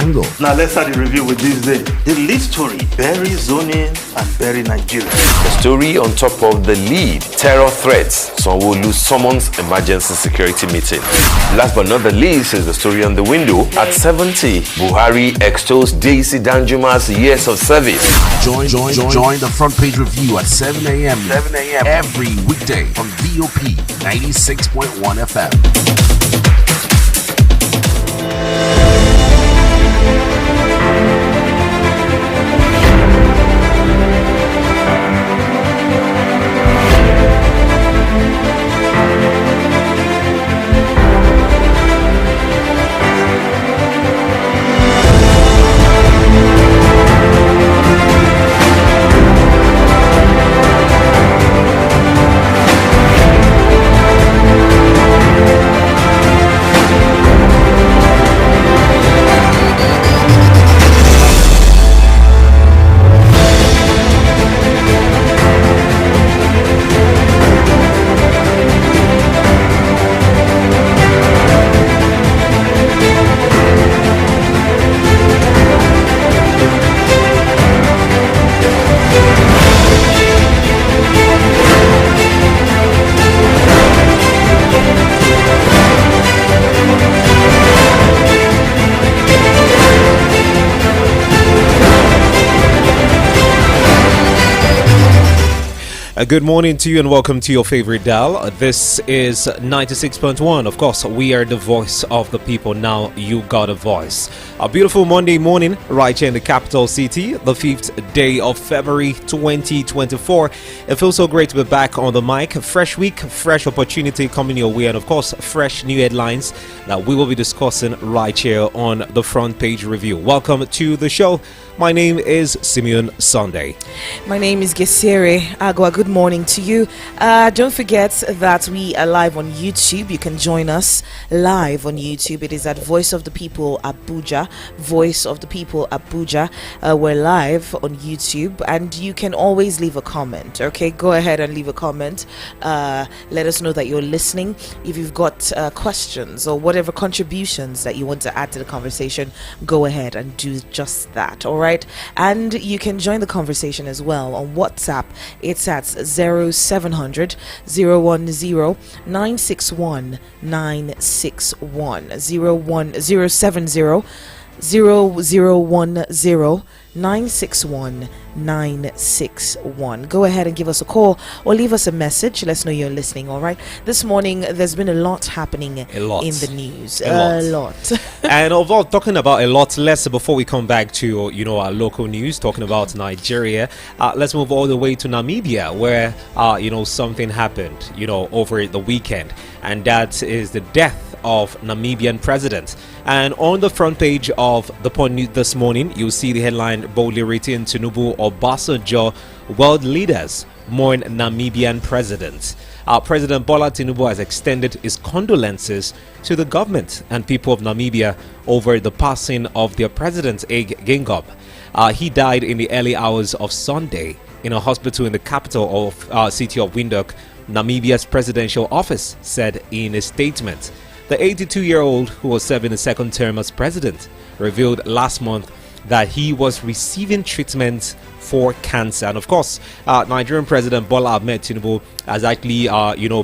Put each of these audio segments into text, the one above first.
angle. Now let's start the review with this day. The lead story, bury zoning and bury Nigeria. The story on top of the lead, terror threats. Sanwo-Olu summons emergency security meeting. Last but not the least is the story on the window. At 70, Buhari extols Daisy Danjuma's years of service. Join the front page review at 7 a.m. every weekday from VOP 96.1 FM. Good morning to you and welcome to your favorite dial. This is 96.1. Of course, we are the voice of the people. Now you got a voice. A beautiful Monday morning right here in the capital city, the 5th day of February 2024. It feels so great to be back on the mic. Fresh week, fresh opportunity coming your way, and of course, fresh new headlines that we will be discussing right here on the front page review. Welcome to the show. My name is Simeon Sunday. My name is Gesere Agua. Good morning to you. Don't forget that we are live on YouTube. You can join us live on YouTube. It is at Voice of the People Abuja. Voice of the People Abuja. We're live on YouTube, and you can always leave a comment. Okay, go ahead and leave a comment. Let us know that you're listening. If you've got questions or whatever contributions that you want to add to the conversation, go ahead and do just that. All right. And you can join the conversation as well on WhatsApp. It's at 0700 010 961 961 070 0010 961 961. Go ahead and give us a call or leave us a message. Let us know you're listening. All right. This morning there's been a lot happening in the news. A lot. And overall, talking about a lot less before we come back to our local news, talking about Nigeria. Let's move all the way to Namibia, where something happened over the weekend, and that is the death of Namibian president. And on the front page of the Point News this morning, you'll see the headline boldly written: Tinubu, Obasanjo, world leaders mourn Namibian president. President Bola Tinubu has extended his condolences to the government and people of Namibia over the passing of their president, Age Geingob. He died in the early hours of Sunday in a hospital in the capital of city of Windhoek, Namibia's presidential office said in a statement. The 82-year-old, who was serving a second term as president, revealed last month that he was receiving treatment for cancer. And of course, Nigerian President Bola Ahmed Tinubu has actually,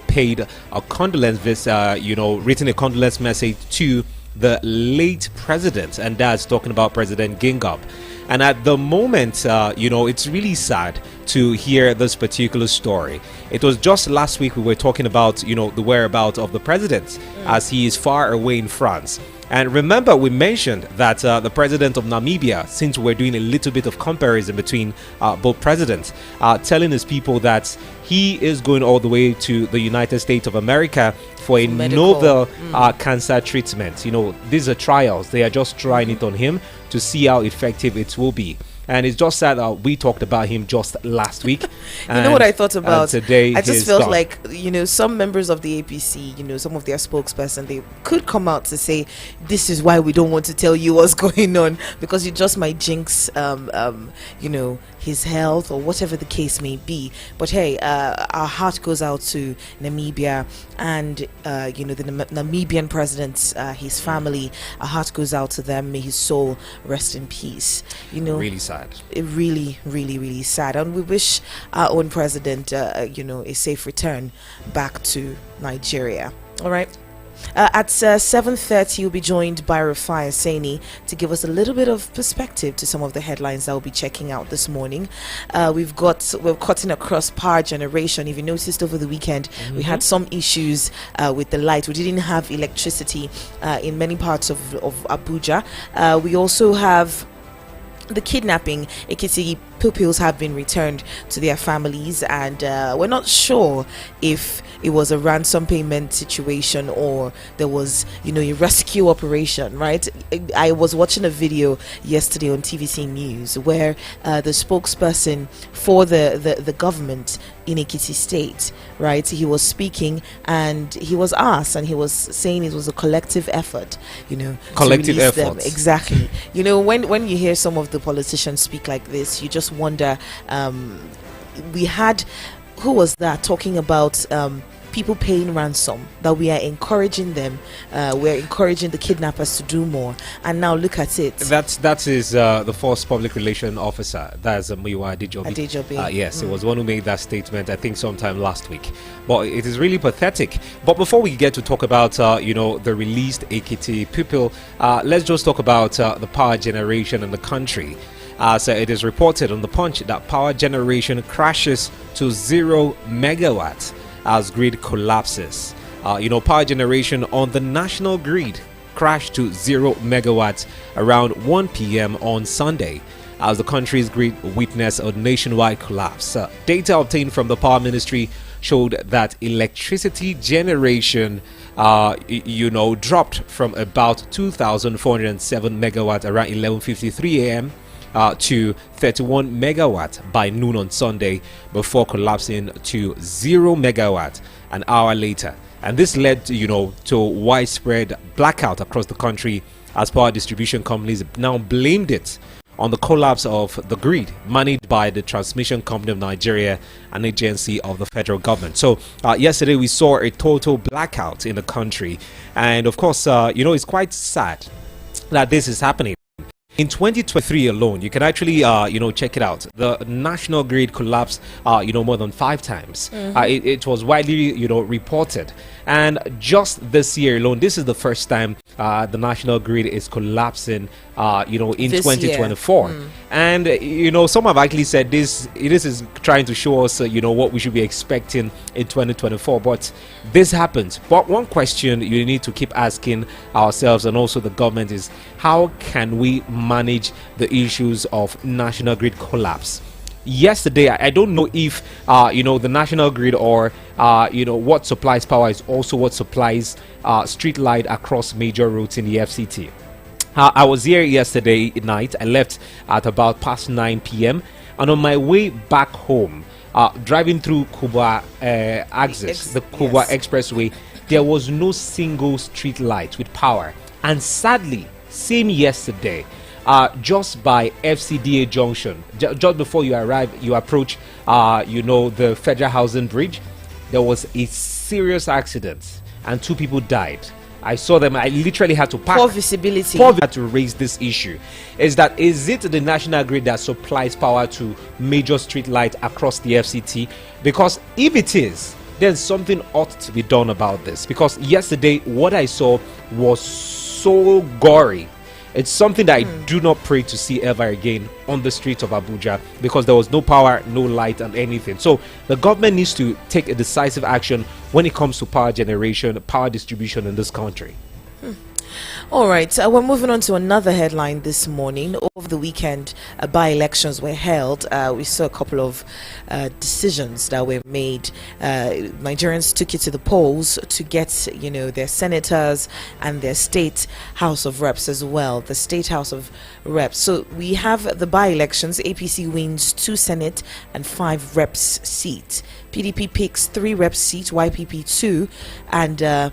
paid a condolence, written a condolence message to the late president, and that's talking about President Geingob. And at the moment, it's really sad to hear this particular story. It was just last week we were talking about, the whereabouts of the president as he is far away in France. And remember, we mentioned that the president of Namibia, since we're doing a little bit of comparison between both presidents, telling his people that he is going all the way to the United States of America for a novel cancer treatment. These are trials. They are just trying it on him to see how effective it will be. And it's just sad that we talked about him just last week. You know what I thought about? Today, I just he's felt gone. like, some members of the APC, some of their spokesperson, they could come out to say, this is why we don't want to tell you what's going on, because you just might jinx, his health or whatever the case may be. But hey, our heart goes out to Namibia and, the Namibian president, his family. Our heart goes out to them. May his soul rest in peace. Really sad. Really, really, really sad. And we wish our own president, a safe return back to Nigeria. All right. At 7:30, we'll be joined by El-Rufai to give us a little bit of perspective to some of the headlines that we'll be checking out this morning. We're cutting across power generation. If you noticed over the weekend, we had some issues with the light. We didn't have electricity in many parts of Abuja. We also have the kidnapping. Ekiti pupils have been returned to their families, and we're not sure if it was a ransom payment situation or there was a rescue operation, right? I was watching a video yesterday on TVC News where the spokesperson for the government in Ekiti State, right, he was speaking and he was asked, and he was saying it was a collective effort, collective effort. Them. Exactly. When you hear some of the politicians speak like this, you just wonder. We had, who was that talking about people paying ransom, that we are encouraging them, we're encouraging the kidnappers to do more, and now look at it. That is the first public relation officer, that's Muyiwa Adejobi. Yes, it was one who made that statement, I think sometime last week. But it is really pathetic. But before we get to talk about the released Ekiti people, let's just talk about the power generation in the country. So it is reported on the Punch that power generation crashes to 0 megawatts as grid collapses. Power generation on the national grid crashed to 0 megawatts around 1 p.m. on Sunday as the country's grid witnessed a nationwide collapse. Data obtained from the Power Ministry showed that electricity generation dropped from about 2,407 megawatts around 11:53 a.m. To 31 megawatt by noon on Sunday before collapsing to 0 megawatt an hour later. And this led to widespread blackout across the country as power distribution companies now blamed it on the collapse of the grid managed by the Transmission Company of Nigeria, an agency of the federal government. So yesterday we saw a total blackout in the country, and of course it's quite sad that this is happening. In 2023 alone, you can actually, check it out. The national grid collapsed, more than 5 times. It was widely, reported. And just this year alone, this is the first time the national grid is collapsing, in this 2024. And, some have actually said this is trying to show us, what we should be expecting in 2024. But this happens. But one question you need to keep asking ourselves and also the government is, how can we manage the issues of national grid collapse? Yesterday, I don't know if the national grid or what supplies power is also what supplies street light across major roads in the FCT. I was here yesterday night. I left at about past 9 p.m. and on my way back home, driving through Kubwa axis, the Kubwa Expressway, there was no single street light with power. And sadly, same yesterday, just by FCDA Junction, just before you arrive, you approach, the Federal Housing Bridge, there was a serious accident and 2 people died. I saw them. I literally had to park. Poor visibility. Had to raise this issue. Is it the national grid that supplies power to major street light across the FCT? Because if it is, then something ought to be done about this. Because yesterday, what I saw was so gory. It's something that I do not pray to see ever again on the streets of Abuja, because there was no power, no light and anything. So the government needs to take a decisive action when it comes to power generation, power distribution in this country. All right, we're moving on to another headline this morning. Over the weekend, by-elections were held. We saw a couple of decisions that were made. Nigerians took it to the polls to get, their senators and their state House of Reps as well, the state House of Reps. So we have the by-elections. APC wins 2 Senate and 5 Reps seats. PDP picks 3 Reps seats, YPP 2, and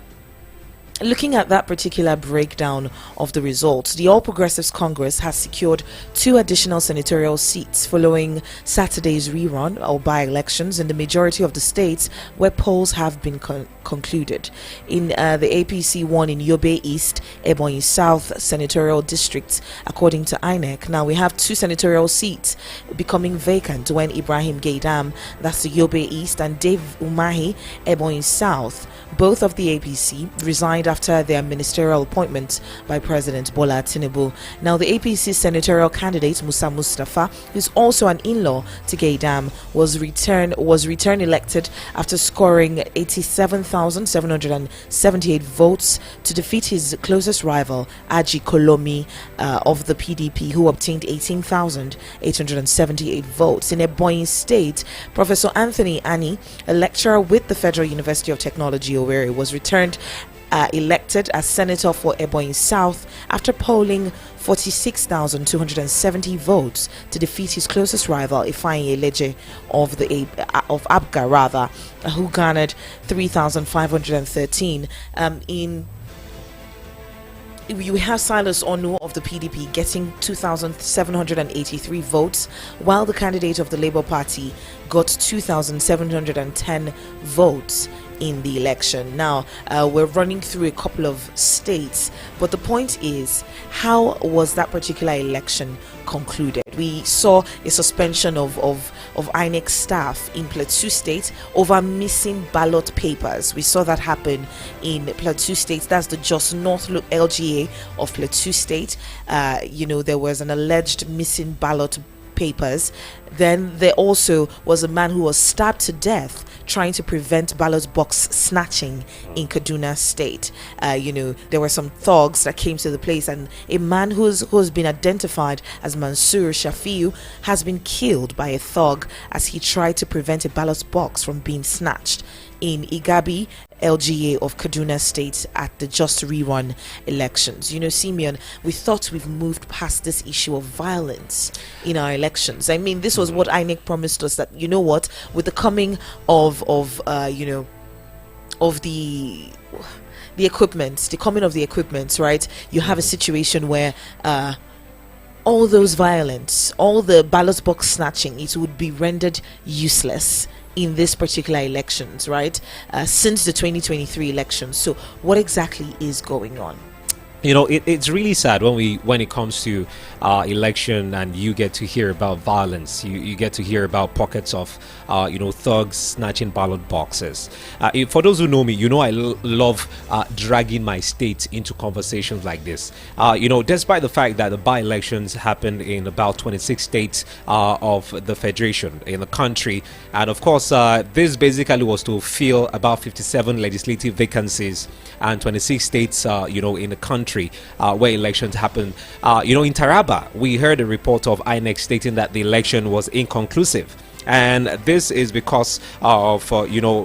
looking at that particular breakdown of the results, the All Progressives Congress has secured 2 additional senatorial seats following Saturday's rerun or by-elections in the majority of the states where polls have been concluded. In the APC won in Yobe East, Ebonyi South senatorial districts, according to INEC. Now we have 2 senatorial seats becoming vacant when Ibrahim Gaidam, that's the Yobe East, and Dave Umahi, Ebonyi South, both of the APC, resigned after their ministerial appointments by President Bola Tinubu. Now, the APC senatorial candidate Musa Mustafa, who's also an in-law to Gaidam, was returned elected after scoring 87,778 votes to defeat his closest rival, Aji Kolomi of the PDP, who obtained 18,878 votes. In Ebonyi State, Professor Anthony Ani, a lecturer with the Federal University of Technology, Owerri, was returned elected as senator for Ebonyi South after polling 46,270 votes to defeat his closest rival, Ifeanyi Eleje of Abga, who garnered 3,513. You have Silas Onu of the PDP getting 2,783 votes, while the candidate of the Labour Party got 2,710 votes in the election. Now, we're running through a couple of states, but the point is, how was that particular election concluded? We saw a suspension of INEC staff in Plateau State over missing ballot papers. We saw that happen in Plateau State. That's the Jos North LGA of Plateau State. There was an alleged missing ballot papers. Then there also was a man who was stabbed to death trying to prevent ballot box snatching in Kaduna State. There were some thugs that came to the place, and a man who's been identified as Mansour Shafiu has been killed by a thug as he tried to prevent a ballot box from being snatched in Igabi LGA of Kaduna State at the just rerun elections. Simeon, we thought we've moved past this issue of violence in our elections. I mean, this was what INEC promised us, that with the coming of the equipment, the coming of the equipment, right? You have a situation where all those violence, all the ballot box snatching, it would be rendered useless in this particular elections, right? Since the 2023 elections. So what exactly is going on? It's really sad when it comes to election and you get to hear about violence. You get to hear about pockets of thugs snatching ballot boxes. For those who know me, I love dragging my state into conversations like this. Despite the fact that the by-elections happened in about 26 states of the federation in the country, and of course this basically was to fill about 57 legislative vacancies and 26 states in the country where elections happened. In Taraba, we heard a report of INEC stating that the election was inconclusive. And this is because of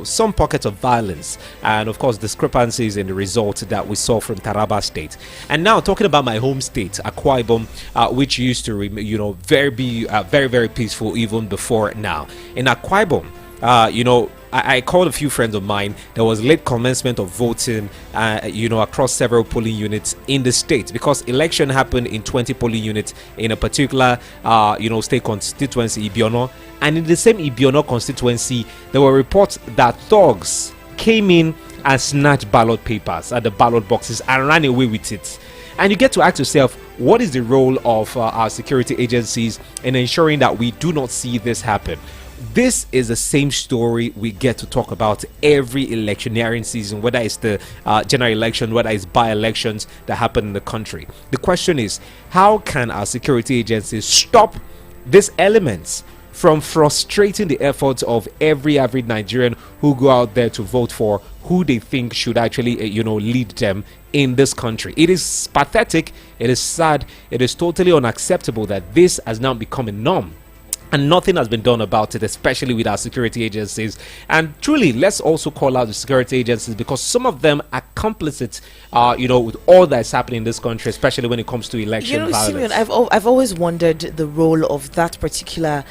some pockets of violence and of course discrepancies in the results that we saw from Taraba State. And now talking about my home state, Akwa Ibom, which used to be very, very peaceful even before now. In Akwa Ibom, I called a few friends of mine. There was late commencement of voting, across several polling units in the state, because election happened in 20 polling units in a particular, state constituency, Ibiono. And in the same Ibiono constituency, there were reports that thugs came in and snatched ballot papers at the ballot boxes and ran away with it. And you get to ask yourself, what is the role of our security agencies in ensuring that we do not see this happen? This is the same story we get to talk about every electioneering season, whether it's the general election, whether it's by-elections that happen in the country. The question is, how can our security agencies stop these elements from frustrating the efforts of every average Nigerian who go out there to vote for who they think should actually, lead them in this country. It is pathetic, it is sad, it is totally unacceptable that this has now become a norm. And nothing has been done about it, especially with our security agencies. And truly, let's also call out the security agencies, because some of them are complicit, with all that's happening in this country, especially when it comes to election violence. Simeon, I've always wondered the role of that particular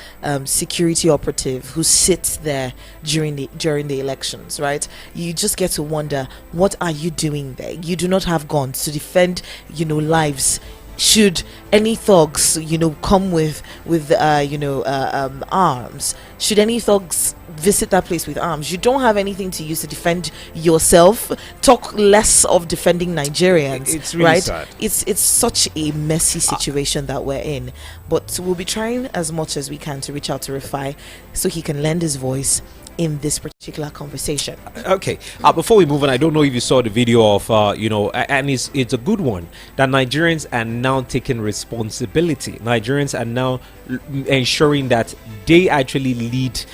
security operative who sits there during the elections, right? You just get to wonder, what are you doing there? You do not have guns to defend, lives. Should any thugs, come with arms? Should any thugs visit that place with arms? You don't have anything to use to defend yourself. Talk less of defending Nigerians. It's really right? sad. It's such a messy situation that we're in. But we'll be trying as much as we can to reach out to El-Rufai so he can lend his voice in this particular conversation. Okay, before we move on, I don't know if you saw the video of and it's a good one, that Nigerians are now taking responsibility. Nigerians are now ensuring that they actually lead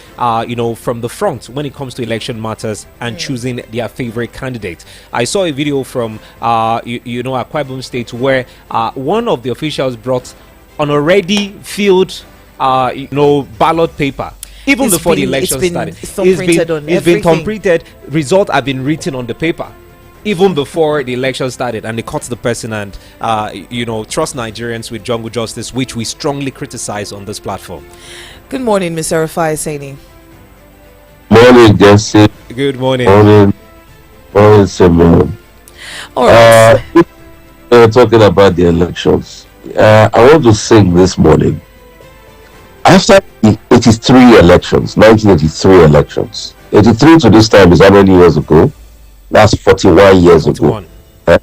from the front when it comes to election matters and choosing their favorite candidate. I saw a video from Akwa Ibom State where one of the officials brought an already filled ballot paper. Even before the election started, it's been thumbprinted. Results have been written on the paper even before the election started, and they caught the person. And trust Nigerians with jungle justice, which we strongly criticize on this platform. Good morning, Mr. El-Rufai Saini. Morning, Jesse. Good morning. Morning, Simon. All right. Talking about the elections, I want to sing this morning. After the 1983 elections, 83 to this time is how many years ago? That's 41 years 41. ago.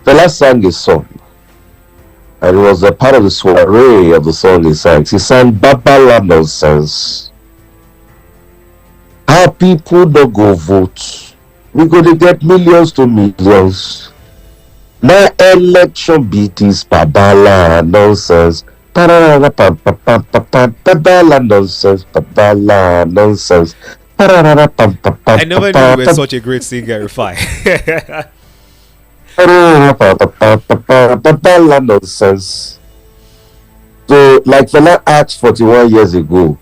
The last sang a song, and it was a part of the soiree of the song he sang. He sang Babala Nonsense. Our people don't go vote. We're going to get millions to millions. Now election beat this Babala Nonsense. Babala nonsense. I never knew you were such a great singer, El-Rufai. Babala nonsense. So, like Fela asked 41 years ago,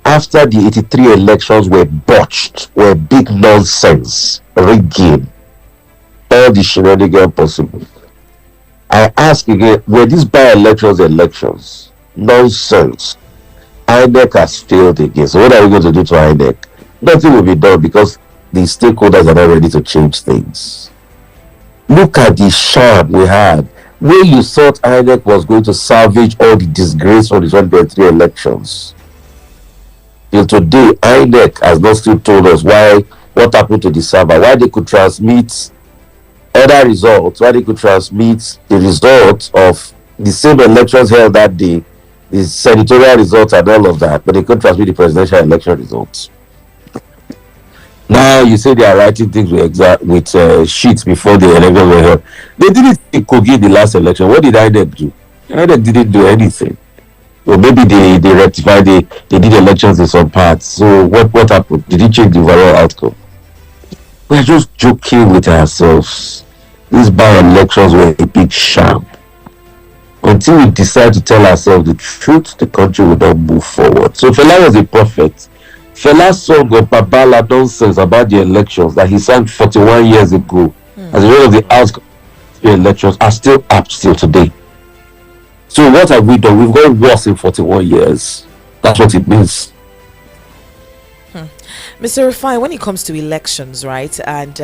after the 83 elections were botched, were big nonsense, rigging, all the shenanigans possible. I ask again, were these elections nonsense? INEC has failed again. So what are we going to do to INEC? Nothing will be done because the stakeholders are not ready to change things. Look at the sham we had, where you thought INEC was going to salvage all the disgrace from the 2023 elections. Till today, INEC has not still told us what happened to the server, why they could transmit other results, why they could transmit the results of the same elections held that day, the senatorial results and all of that, but they couldn't transmit the presidential election results. Now you say they are writing things with sheets before the election were held. They did it in Kogi the last election. What did INEC do? INEC didn't do anything. Or maybe they rectified, they did elections in some parts. So what happened? Did it change the overall outcome? We're just joking with ourselves. These by-elections were a big sham. Until we decide to tell ourselves the truth, the country will not move forward. So Fela was a prophet. Fela's song of Babala nonsense about the elections that he sang 41 years ago as a result of the outcome of the elections are still up still today. So what have we done? We've gone worse in 41 years. That's what it means. Mr. El-Rufai, when it comes to elections, right, and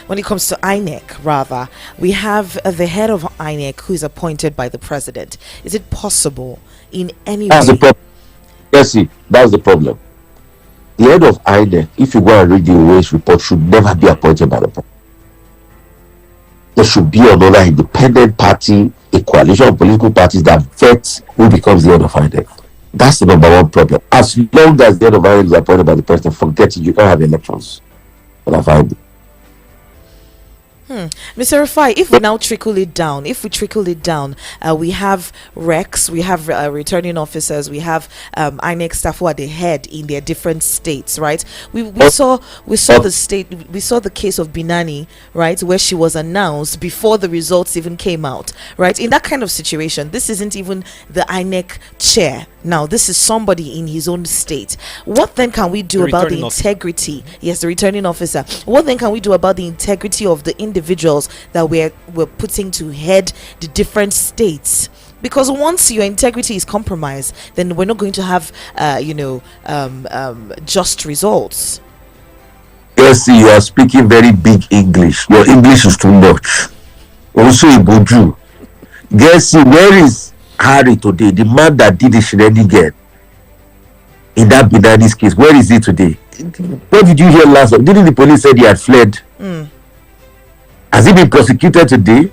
when it comes to INEC, rather, we have the head of INEC who is appointed by the president. Is it possible in any That's way? the problem. Yes, see, that's the problem. The head of INEC, if you go and read the Ways report, should never be appointed by the president. There should be another independent party, a coalition of political parties that vets who becomes the head of INEC. That's the number one problem. As long as the head of INEC is appointed by the president, forget it, you can't have elections. But I find it. Mr. Rufai, if we now trickle it down, we have Rex, we have returning officers, we have INEC staff who are the head in their different states, right? We saw the case of Binani, right, where she was announced before the results even came out, right? In that kind of situation, this isn't even the INEC chair. Now, this is somebody in his own state. What then can we do about the integrity? Yes, the returning officer. What then can we do about the integrity of the individuals that we're putting to head the different states? Because once your integrity is compromised, then we're not going to have, just results. Yes, you are speaking very big English. Your English is too much. Also, Ibuju. Guess where is Harry today? The man that did the shenanigan in that Binani's case. Where is he today? What did you hear last week? Didn't the police say he had fled? Has he been prosecuted today?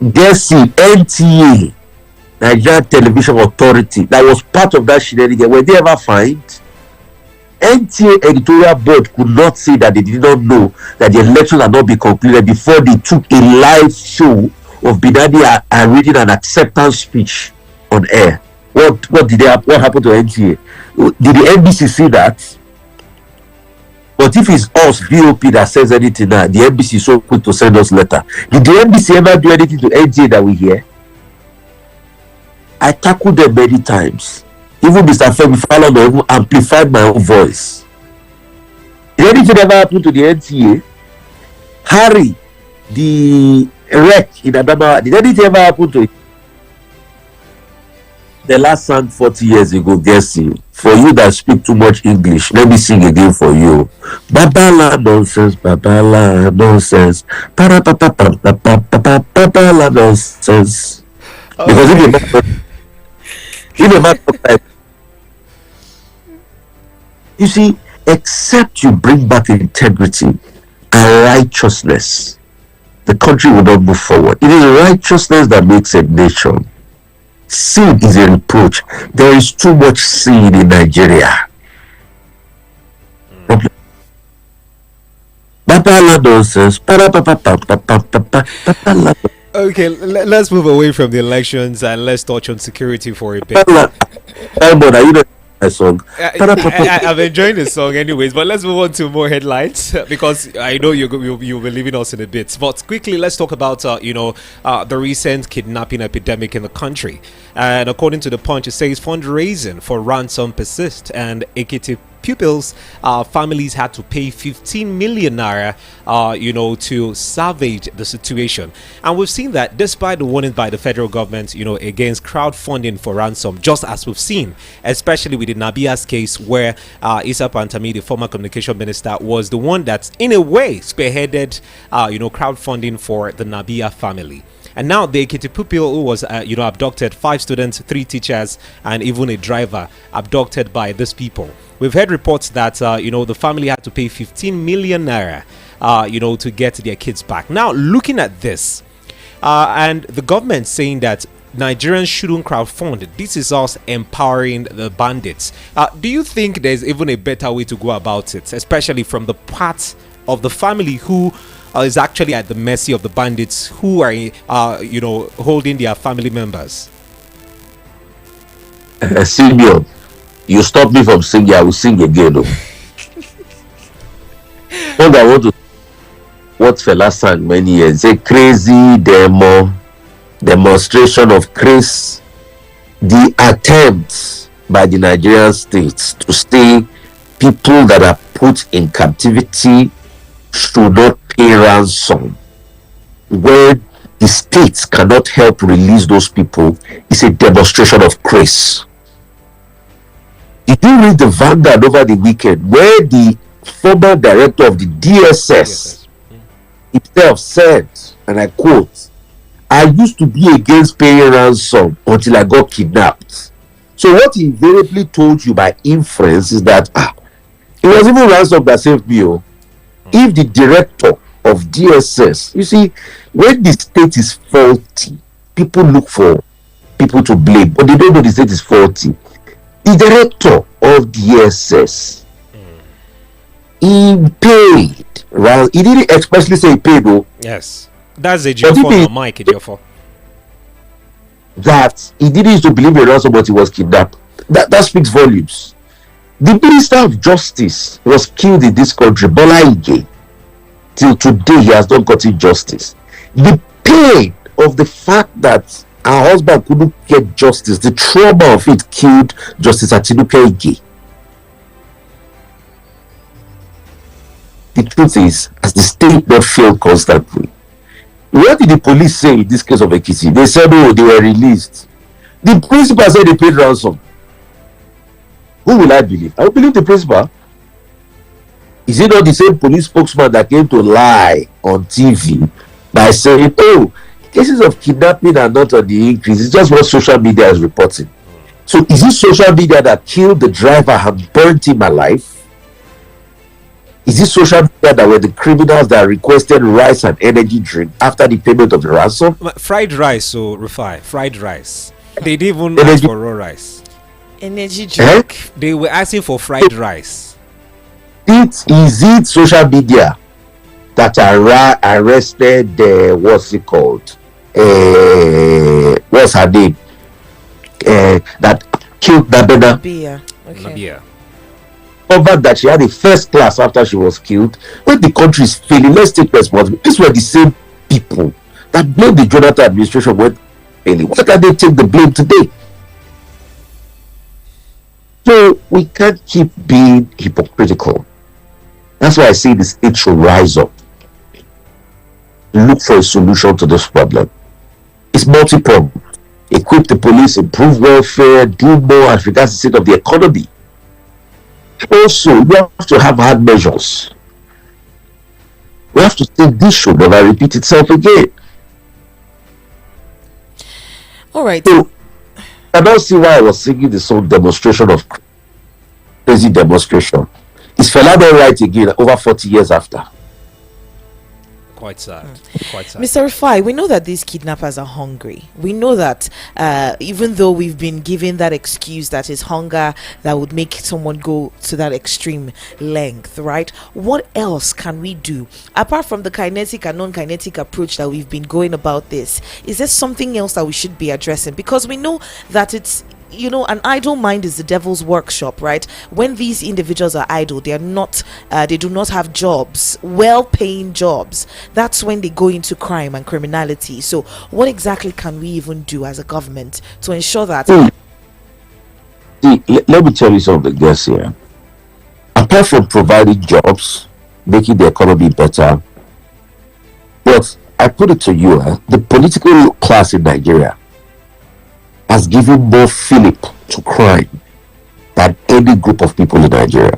Guess NTA, Nigerian Television Authority, that was part of that shenanigan. Were they ever fined? NTA editorial board could not say that they did not know that the election had not been concluded before they took a live show of Binani and reading an acceptance speech on air. What happened to NTA? Did the NBC see that? But if it's us, VOP, that says anything now, the NBC is so quick to send us letter. Did the NBC ever do anything to NTA that we hear? I tackled them many times. Even Mr. Femi Falana even amplified my own voice. Did anything ever happen to the NTA? Harry, the wreck in Adamawa, did anything ever happen to it? The last song 40 years ago, guess you. For you that speak too much English, let me sing again for you. Babala nonsense, babala nonsense, babala nonsense. Because if a man you see, except you bring back integrity and righteousness, the country will not move forward. It is righteousness that makes a nation. Sin is a reproach. There is too much sin in Nigeria. Okay, let's move away from the elections and let's touch on security for a bit. Song. I'm enjoying the song anyways, but let's move on to more headlines because I know you'll be leaving us in a bit. But quickly, let's talk about the recent kidnapping epidemic in the country. And according to the Punch, it says fundraising for ransom persists, and Ekiti pupils, families had to pay 15 million naira, to salvage the situation. And we've seen that despite the warning by the federal government, against crowdfunding for ransom, just as we've seen, especially with the Nabia's case, where Issa Pantami, the former communication minister, was the one that, in a way, spearheaded, crowdfunding for the Nabia family. And now the Ekiti pupil who was, abducted, 5 students, 3 teachers, and even a driver abducted by these people. We've heard reports that, the family had to pay 15 million naira, to get their kids back. Now, looking at this, and the government saying that Nigerians shouldn't crowdfund, this is us empowering the bandits. Do you think there's even a better way to go about it, especially from the part of the family who is actually at the mercy of the bandits who are, holding their family members? Simeon, you stop me from singing, I will sing again. What Fela sang many years, a crazy demonstration of grace, the attempts by the Nigerian states to stay people that are put in captivity should not pay ransom. Where the states cannot help release those people is a demonstration of grace. Did you read the Vanguard over the weekend where the former director of the DSS himself said, and I quote, "I used to be against paying ransom until I got kidnapped." So what he invariably told you by inference is that it was even ransom that saved me. If the director of DSS, you see, when the state is faulty, people look for people to blame, but they don't know the state is faulty. The director of DSS, he paid Well, he didn't expressly say he paid, though. Yes. That's a But Geoffrey, he not Mike Geoffrey. that he didn't used to believe in ransom, but he was kidnapped. That speaks volumes. The Minister of Justice was killed in this country, Bola Ige. Till today, he has not gotten justice. The pain of the fact that her husband couldn't get justice, the trauma of it killed Justice Atinuke Ige. The truth is, as the state not failed constantly, what did the police say in this case of Ekiti? They said, oh, they were released. The principal said they paid ransom. Who will I believe? I will believe the principal. Is it not the same police spokesman that came to lie on TV by saying, oh, cases of kidnapping are not on the increase? It's just what social media is reporting. So is it social media that killed the driver and burnt him alive? Is it social media that were the criminals that requested rice and energy drink after the payment of the ransom? Fried rice, so Rufai. Fried rice. They didn't even Energy- ask for raw rice. Energy drink. They were asking for fried rice. Is it social media that arrested what's it called? What's her name? That killed Nabena. Beer. Okay. Nabia. Covered that she had a first class after she was killed. When the country is failing, let's take responsibility. These were the same people that blamed the Jonathan administration when failing. Why can't they take the blame today? So we can't keep being hypocritical. That's why I say the state should rise up, look for a solution to this problem. It's multi-pronged. Equip the police, improve welfare, do more as regards the state of the economy. Also, you have to have hard measures. We have to say this should never repeat itself again. All right. So, I don't see why I was singing the song Demonstration of Crazy Demonstration. Is Fela not right again over 40 years after? Quite sad. Quite sad. Mr. Rufai, we know that these kidnappers are hungry. We know that even though we've been given that excuse that is hunger that would make someone go to that extreme length, right? What else can we do apart from the kinetic and non-kinetic approach that we've been going about this? Is there something else that we should be addressing? Because we know that it's, you know, an idle mind is the devil's workshop, right? When these individuals are idle, they are not they do not have jobs, well-paying jobs. That's when they go into crime and criminality. So what exactly can we even do as a government to ensure that See, let me tell you something, guys, here. Apart from providing jobs, making the economy better, but I put it to you, the political class in Nigeria has given more fillip to crime than any group of people in Nigeria.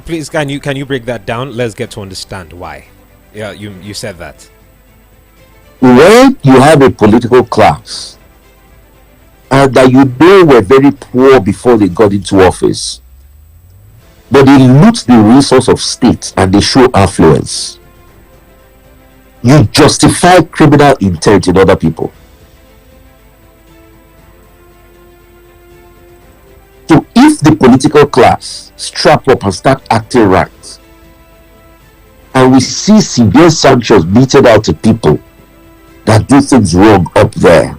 Please, can you break that down? Let's get to understand why. Yeah, you said that. When you have a political class and that you know were very poor before they got into office, but they loot the resource of state and they show affluence, you justify criminal intent in other people. So if the political class strap up and start acting right, and we see severe sanctions meted out to people that do things wrong up there,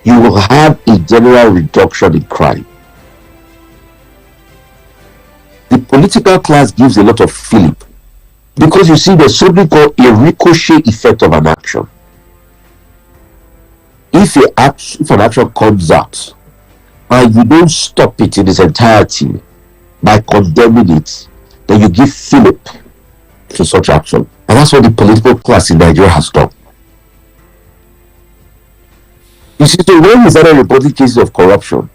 you will have a general reduction in crime. The political class gives a lot of fillip because you see there's something called a ricochet effect of an action. If an action comes out and you don't stop it in its entirety by condemning it, then you give fillip to such action. And that's what the political class in Nigeria has done. You see, so when we started reporting cases of corruption,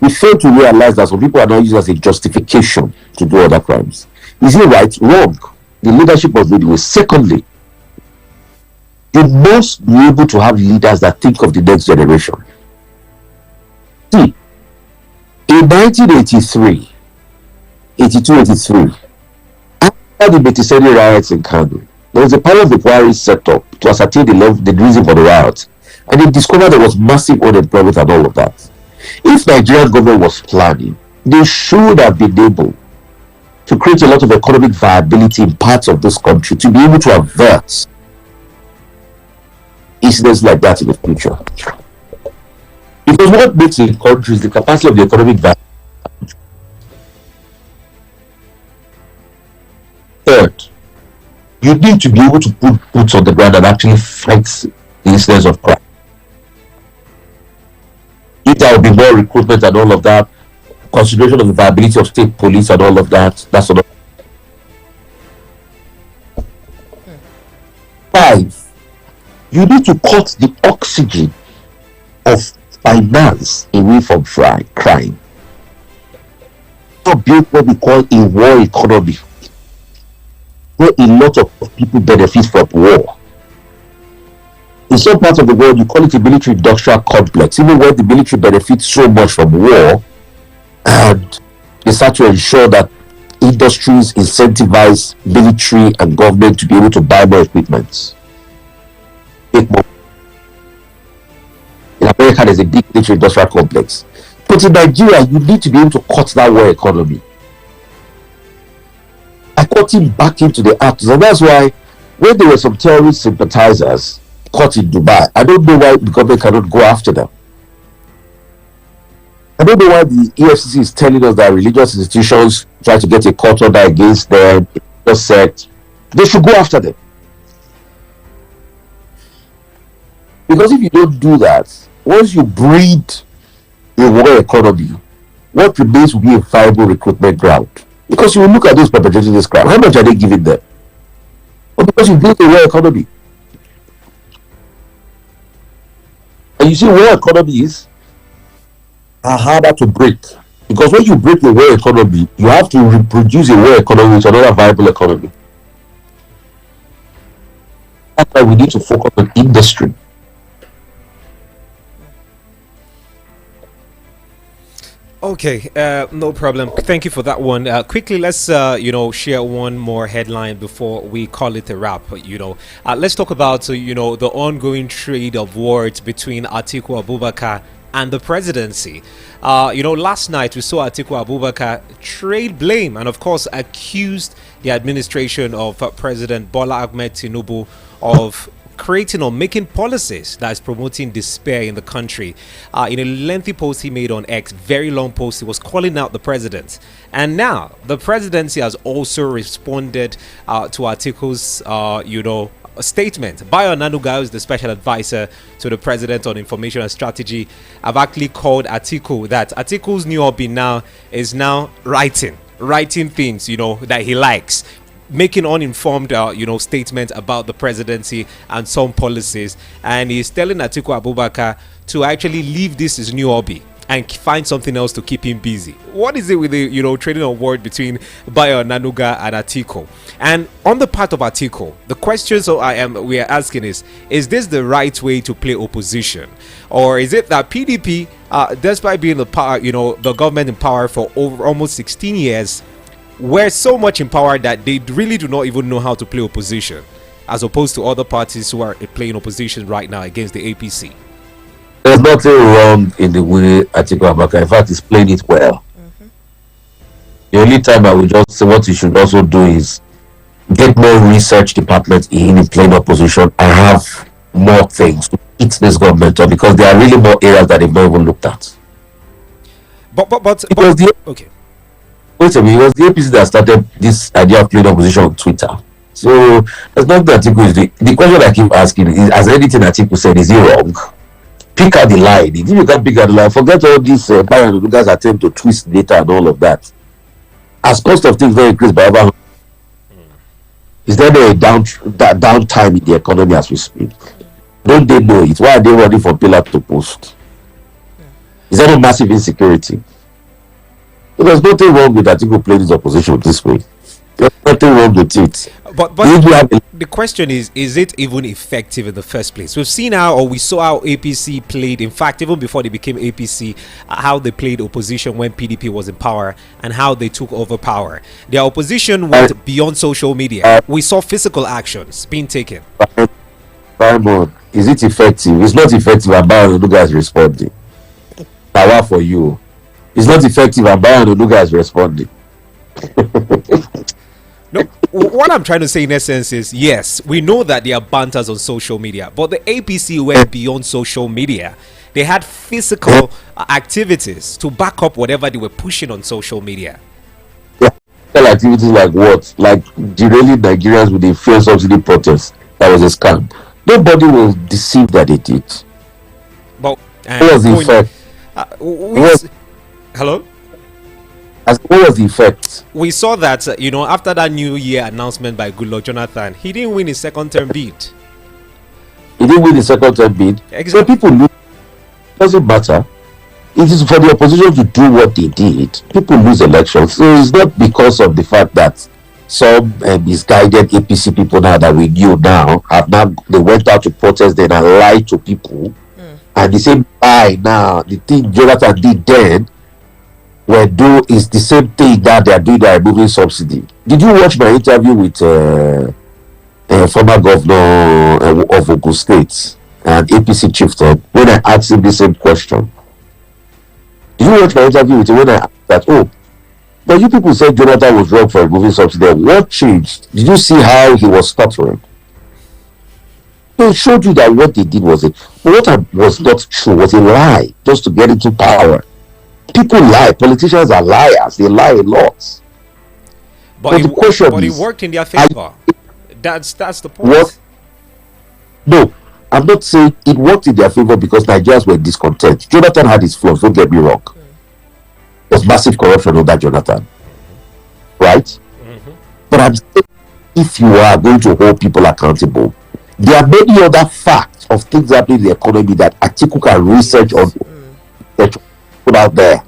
we fail to realize that some people are not used as a justification to do other crimes. Is it right? Wrong. The leadership must be the way. Secondly, you must be able to have leaders that think of the next generation. See, in 1983, 82-83, after the Betisani riots in Kano, there was a panel of inquiry set up to ascertain the reason for the riots, and they discovered there was massive unemployment and all of that. If Nigerian government was planning, they should have been able to create a lot of economic viability in parts of this country to be able to avert incidents like that in the future. Because what makes a country is the capacity of the economic viability. Third, you need to be able to put boots on the ground and actually fight the incidents of crime. If there will be more recruitment and all of that, consideration of the viability of state police and all of that, that's another. 5, you need to cut the oxygen of finance away from crime. Not build what we call a war economy, where a lot of people benefit from war. In some parts of the world, you call it a military industrial complex, even where the military benefits so much from war, and they start to ensure that industries incentivize military and government to be able to buy more equipment. Make more. In America, there's a big military industrial complex. But in Nigeria, you need to be able to cut that war economy. I cut him back into the act, and that's why when there were some terrorist sympathizers caught in Dubai, I don't know why the government cannot go after them. I don't know why the EFCC is telling us that religious institutions try to get a court order against them. Just said they should go after them. Because if you don't do that, once you breed a war economy, what remains will be a viable recruitment ground. Because you will look at those perpetrating this crime. How much are they giving them? Well, because you build a war economy. And you see, war economies are harder to break. Because when you break the war economy, you have to reproduce a war economy with another viable economy. That's why we need to focus on industry. Okay, no problem. Thank you for that one. Quickly, let's share one more headline before we call it a wrap. Let's talk about the ongoing trade of words between Atiku Abubakar and the presidency. Last night we saw Atiku Abubakar trade blame and of course accused the administration of President Bola Ahmed Tinubu of creating or making policies that is promoting despair in the country. In a lengthy post he made on X, very long post, he was calling out the president. And now the presidency has also responded to Atiku's statement. Bayo Nanuga, who is the special advisor to the president on information and strategy, have actually called Atiku that Atiku's new hobby now is now writing things that he likes, making uninformed statements about the presidency and some policies, and he's telling Atiku Abubakar to actually leave this his new hobby and find something else to keep him busy. What is it with the trading of word between Bayo Nanuga and Atiku? And on the part of Atiku, the questions we are asking is this the right way to play opposition, or is it that PDP, despite being the power, the government in power for over almost 16 years, were so much in power that they really do not even know how to play opposition, as opposed to other parties who are playing opposition right now against the APC? There's nothing wrong in the way Atiku Abubakar, in fact, he's playing it well. The only time I would just say what you should also do is get more research departments in plain opposition and have more things to hit this government on, because there are really more areas that they've not even looked at. Okay. Wait a minute, it was the APC that started this idea of playing opposition on Twitter. So there's not that Atiku is doing. The question I keep asking is, has anything Atiku said, is he wrong? Pick out the line. If you can't pick out the line, forget all this guys attempt to twist data and all of that. As cost of things very increased by over, is there a downtime in the economy as we speak? Don't they know it? Why are they running from pillar to post? Is there no massive insecurity? There's nothing wrong with Atiku playing his opposition this way. There's nothing wrong with it. But the question is it even effective in the first place? We saw how APC played, in fact, even before they became APC, how they played opposition when PDP was in power and how they took over power. Their opposition went beyond social media. We saw physical actions being taken. Simon, is it effective? It's not effective, and Bayo Onuga is responding. Power for you. It's not effective, and Bayo Onuga is responding. what I'm trying to say in essence is, yes, we know that there are banters on social media, but the APC went beyond social media. They had physical activities to back up whatever they were pushing on social media. Yeah. Activities like what? Like derailing Nigerians with the fuel subsidy protest. That was a scam. Nobody will deceive that they did. But what was the effect? Hello? What was the effect? We saw that, after that New Year announcement by Goodluck Jonathan, he didn't win his second term bid. He didn't win his second term bid. Exactly. So people lose. It doesn't matter. It is for the opposition to do what they did. People lose elections. So it's not because of the fact that some misguided APC people now that we knew they went out to protest then and lied to people. And the same now, the thing Jonathan did then is the same thing that they are doing. They are removing subsidy. Did you watch my interview with former governor of Ogun State and APC chieftain when I asked him the same question? Did you watch my interview with him when I asked that? Oh, but you people said Jonathan was wrong for removing subsidy. What changed? Did you see how he was stuttering? They showed you that what they did was was not true, was a lie, just to get into power. People lie. Politicians are liars. They lie a lot. But the question is, it worked in their favor. That's the point. What? No, I'm not saying it worked in their favor because Nigerians were discontent. Jonathan had his flaws. Don't get me wrong. There's massive corruption under Jonathan, right? But I'm saying if you are going to hold people accountable, there are many other facts of things happening in the economy that Atiku can research on. Put out there.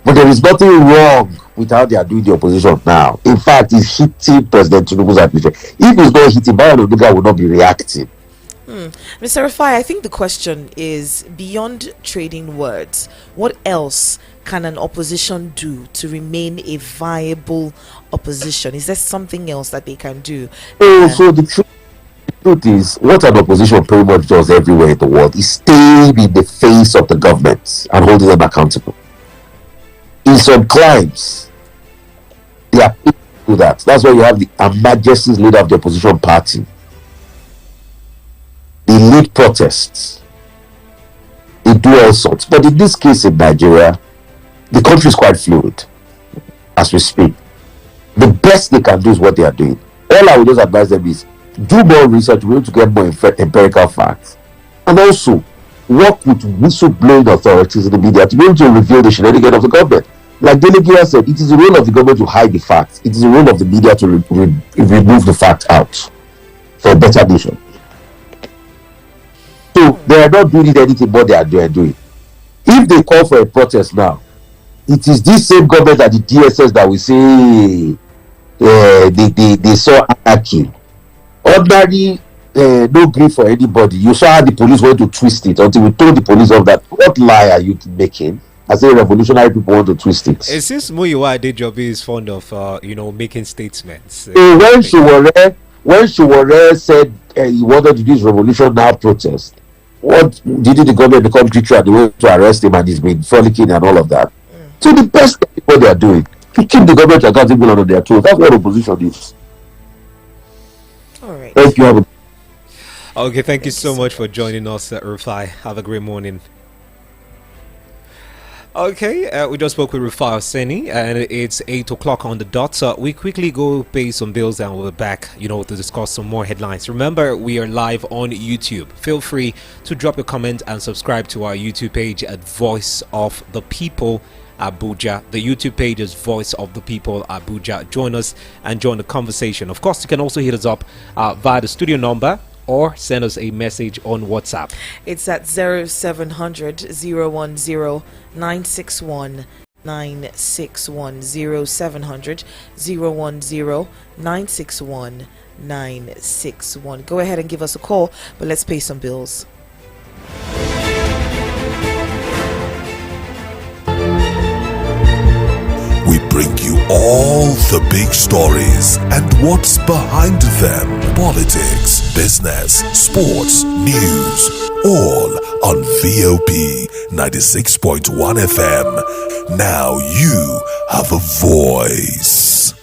But there is nothing wrong with how they are doing the opposition now. In fact, it's hitting President Tinubu's administration. If it's not hitting, Bayo Onuga will not be reacting. Mr. Rufai, I think the question is, beyond trading words, what else can an opposition do to remain a viable opposition? Is there something else that they can do? So the truth is, what an opposition pretty much does everywhere in the world is staying in the face of the government and holding them accountable. In some climes, they are able to do that. That's why you have the Her Majesty's leader of the opposition party. They lead protests. They do all sorts. But in this case in Nigeria, the country is quite fluid as we speak. The best they can do is what they are doing. All I would just advise them is do more research. We need to get more empirical facts. And also work with whistleblowing authorities in the media to be able to reveal the shenanigans of the government. Like Delegate said, it is the role of the government to hide the facts. It is the role of the media to remove the fact out for a better nation. So they are not doing anything more they are doing. If they call for a protest now, it is this same government at the DSS that we say they saw anarchy. Ordinary no grief for anybody. You saw how the police went to twist it until we told the police of that. What lie are you making? I say revolutionary people want to twist it. It seems Muyiwa Adejobi is fond of making statements. When Sowore said he wanted to do his revolution now protest, what did the government become teacher and they went to arrest him and he's been frolicking and all of that? So the best thing what they are doing to keep the government accountable on their toes. That's what opposition is. All right. Thank you. Okay, thank you so much for joining us, Rufai. Have a great morning. Okay, we just spoke with Rufai Oseni, and it's 8 o'clock on the dot. So we quickly go pay some bills and we'll be back, to discuss some more headlines. Remember, we are live on YouTube. Feel free to drop a comment and subscribe to our YouTube page at Voice of the People Abuja. The YouTube page is Voice of the People Abuja. Join us and join the conversation. Of course, you can also hit us up via the studio number or send us a message on WhatsApp. It's at 0700 010 961 961 0700 010 961 961. Go ahead and give us a call, but let's pay some bills. We bring you all the big stories and what's behind them. Politics, business, sports, news, all on VOP 96.1 FM. Now you have a voice.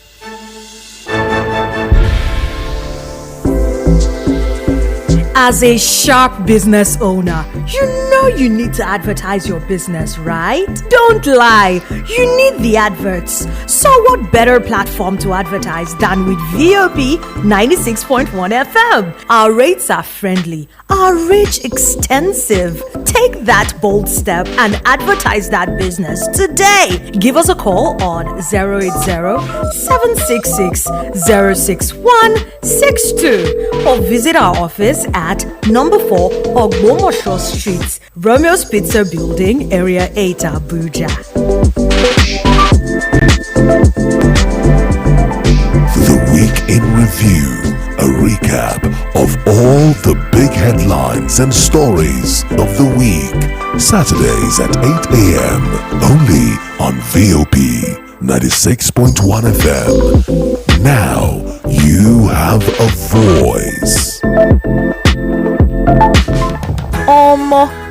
As a sharp business owner, you know you need to advertise your business, right? Don't lie, you need the adverts. So what better platform to advertise than with VOP 96.1 FM? Our rates are friendly, our reach extensive. Take that bold step and advertise that business today. Give us a call on 080-766-06162 or visit our office at number 4 Ogbomosho Street, Romeo's Pizza Building, Area 8, Abuja. The Week in Review, a recap of all the big headlines and stories of the week. Saturdays at 8 a.m. only on VOP 96.1 FM. Now you have a voice.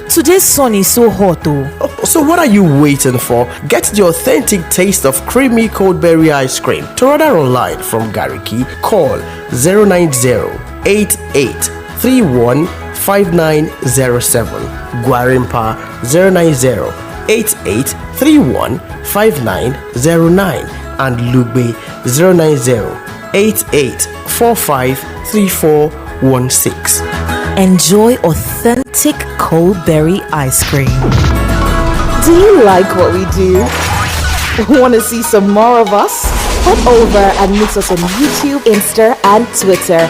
Today's sun is so hot though. So what are you waiting for? Get the authentic taste of creamy cold berry ice cream. To order online from Gariki, call 090-8831-5907. Guarimpa 090-8831-5909. And Lugbe 090-8845-3416. Enjoy authentic cold berry ice cream. Do you like what we do? Want to see some more of us? Head over and meet us on YouTube, Insta, and Twitter.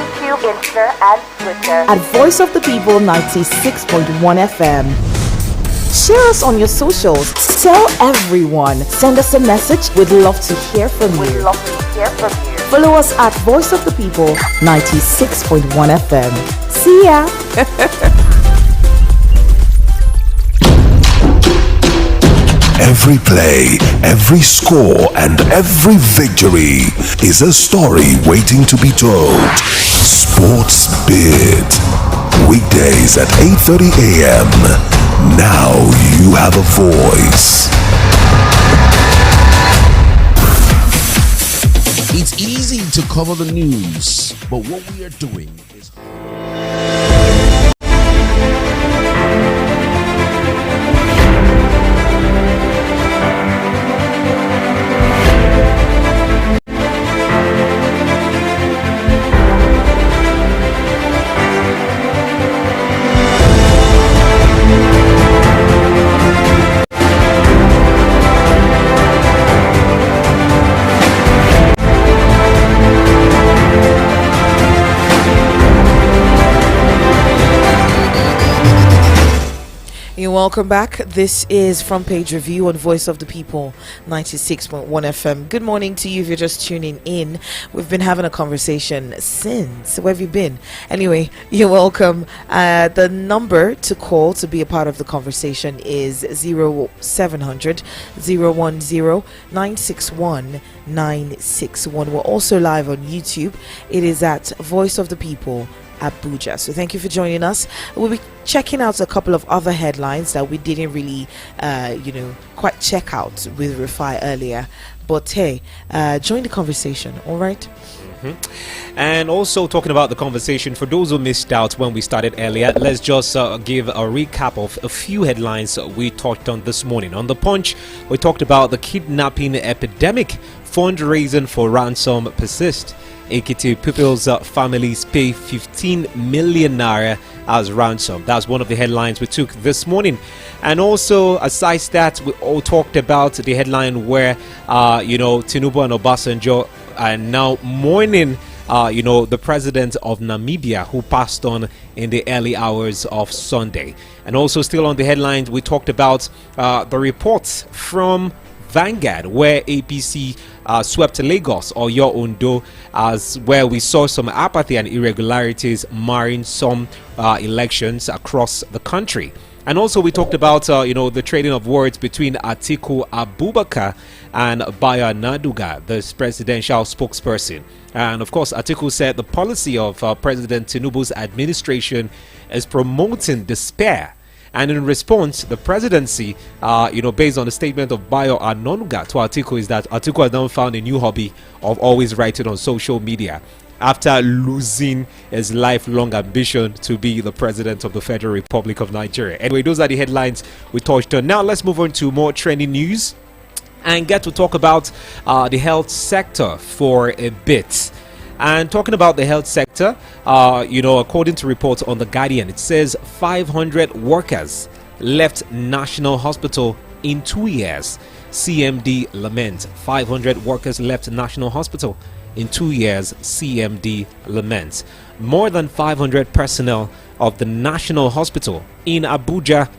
At Voice of the People 96.1 FM. Share us on your socials. Tell everyone. Send us a message. We'd love to hear from you. Follow us at Voice of the People 96.1 FM. See ya. Every play, every score, and every victory is a story waiting to be told. Sports Bid. Weekdays at 8:30 a.m. Now you have a voice. It's easy to cover the news, but what we are doing is... Welcome back. This is Frontpage Review on Voice of the People 96.1 FM. Good morning to you if you're just tuning in. We've been having a conversation since. Where have you been? Anyway, you're welcome. The number to call to be a part of the conversation is 0700 010 961 961. We're also live on YouTube. It is at Voice of the People Abuja. So thank you for joining us. We'll be checking out a couple of other headlines that we didn't really quite check out with Rufai earlier, but hey, join the conversation. All right. And also talking about the conversation, for those who missed out when we started earlier, let's just give a recap of a few headlines we touched on this morning. On The Punch, we talked about the kidnapping epidemic. Fundraising for ransom persists. Ekiti pupils' families pay 15 million naira as ransom. That's one of the headlines we took this morning. And also, aside that, we all talked about the headline where, Tinubu and Obasanjo are now mourning, the president of Namibia who passed on in the early hours of Sunday. And also, still on the headlines, we talked about the reports from Vanguard, where APC swept Lagos or Your Ondo, as where we saw some apathy and irregularities marring some elections across the country. And also we talked about the trading of words between Atiku Abubakar and Bayo Naduga, the presidential spokesperson. And of course, Atiku said the policy of President Tinubu's administration is promoting despair. And in response, the presidency, based on the statement of Bayo Naduga to Atiku, is that Atiku has now found a new hobby of always writing on social media. after losing his lifelong ambition to be the president of the Federal Republic of Nigeria. Anyway, those are the headlines we touched on. Now let's move on to more trending news and get to talk about the health sector for a bit. And talking about the health sector, according to reports on The Guardian, it says 500 workers left National Hospital in 2 years. CMD laments. 500 workers left National Hospital in 2 years. CMD laments. More than 500 personnel of the National Hospital in Abuja,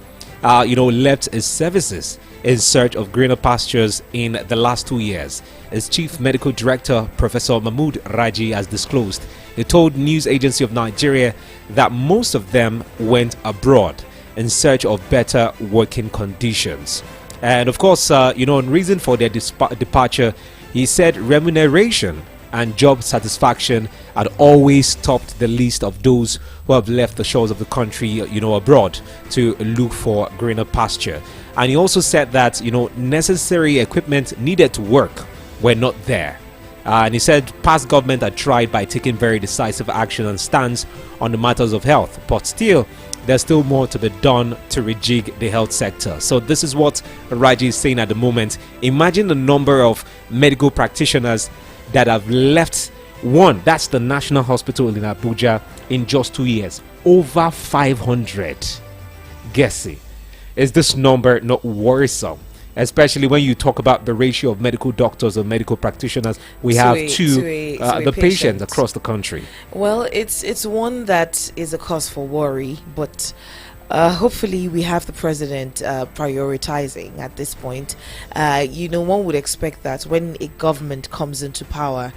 left its services in search of greener pastures in the last 2 years. As Chief Medical Director Professor Mahmood Raji has disclosed, he told News Agency of Nigeria that most of them went abroad in search of better working conditions. And of course, on reason for their departure, he said remuneration and job satisfaction had always topped the list of those who have left the shores of the country, abroad to look for greener pasture. And he also said that, necessary equipment needed to work were not there. And he said past government had tried by taking very decisive action and stance on the matters of health, but still, there's still more to be done to rejig the health sector. So this is what Raji is saying at the moment. Imagine the number of medical practitioners that have left one, that's the National Hospital in Abuja, in just 2 years. Over 500. Guessing. Is this number not worrisome? Especially when you talk about the ratio of medical doctors or medical practitioners we have to the patients across the country. Well, it's one that is a cause for worry, but hopefully we have the president prioritizing at this point. One would expect that when a government comes into power,